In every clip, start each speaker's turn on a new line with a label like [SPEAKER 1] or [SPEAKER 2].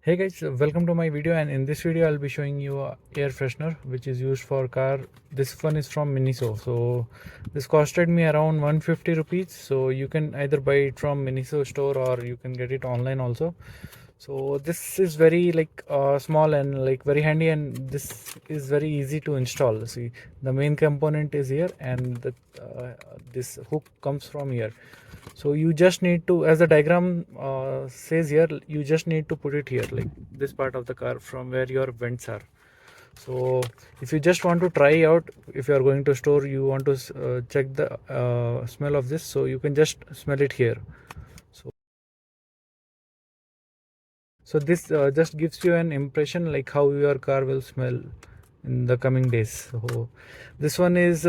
[SPEAKER 1] Hey guys, welcome to my video, and in this video I'll be showing you a air freshener which is used for car. This one is from Miniso, so this costed me around 150 rupees. So you can either buy it from Miniso store or you can get it online also. So this is very small and very handy, and this is very easy to install. See, the main component is here, and this hook comes from here. So you just need to, as the diagram says here, you just need to put it here, like this part of the car from where your vents are. So if you just want to try out, if you are going to store, you want to check the smell of this, so you can just smell it here. So this just gives you an impression like how your car will smell in the coming days. So this one is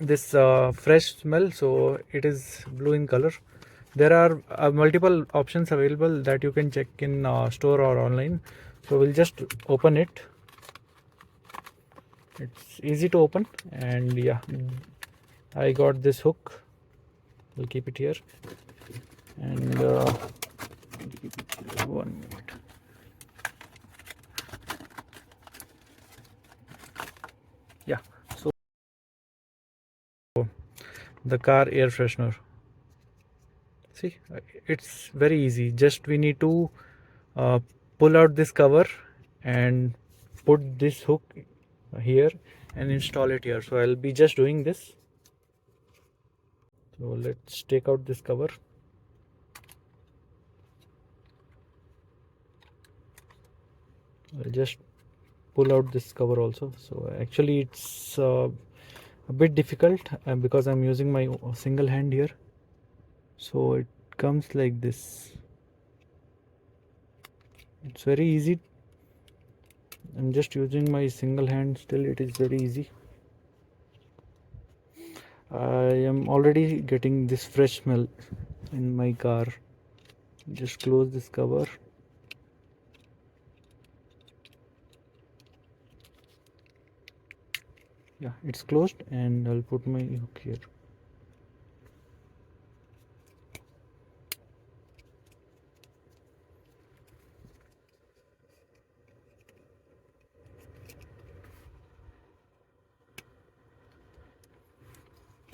[SPEAKER 1] this fresh smell, so it is blue in color. There are multiple options available that you can check in store or online. So we'll just open it. It's easy to open, and yeah, I got this hook. We'll keep it here, and 1 minute. Yeah, so the car air freshener. See, it's very easy. Just we need to pull out this cover and put this hook here and install it here. So I'll be just doing this. So let's take out this cover. I'll just pull out this cover also. So actually it's a bit difficult because I'm using my single hand here. So it comes like this. It's very easy. I'm just using my single hand, still it is very easy. I am already getting this fresh smell in my car. Just close this cover. Yeah, it's closed, and I'll put my hook here.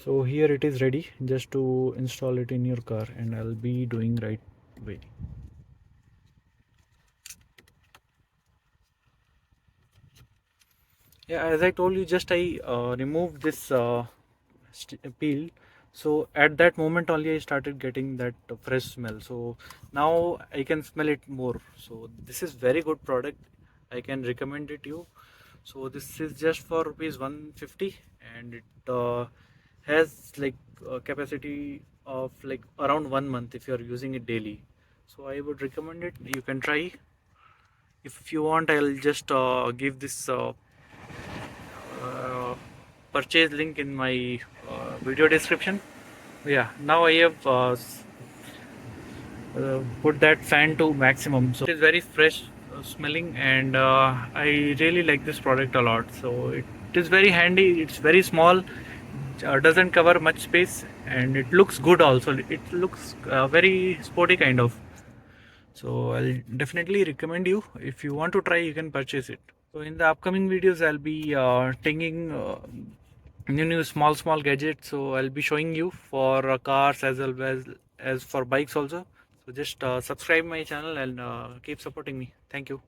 [SPEAKER 1] So here it is ready just to install it in your car, and I'll be doing right way. Yeah, as I told you, just I removed this peel. So at that moment only I started getting that fresh smell. So now I can smell it more. So this is very good product. I can recommend it you. So this is just for rupees 150, and it has capacity of around 1 month if you are using it daily. So I would recommend it. You can try. If you want, I'll just give this purchase link in my video description. Yeah, now I have put that fan to maximum, so it is very fresh smelling, and I really like this product a lot. So it is very handy, it's very small, doesn't cover much space, and it looks good also. It looks very sporty kind of. So I'll definitely recommend you. If you want to try, you can purchase it. So in the upcoming videos I'll be taking new small gadgets. So I'll be showing you for cars as well as for bikes also. So just subscribe my channel and keep supporting me. Thank you.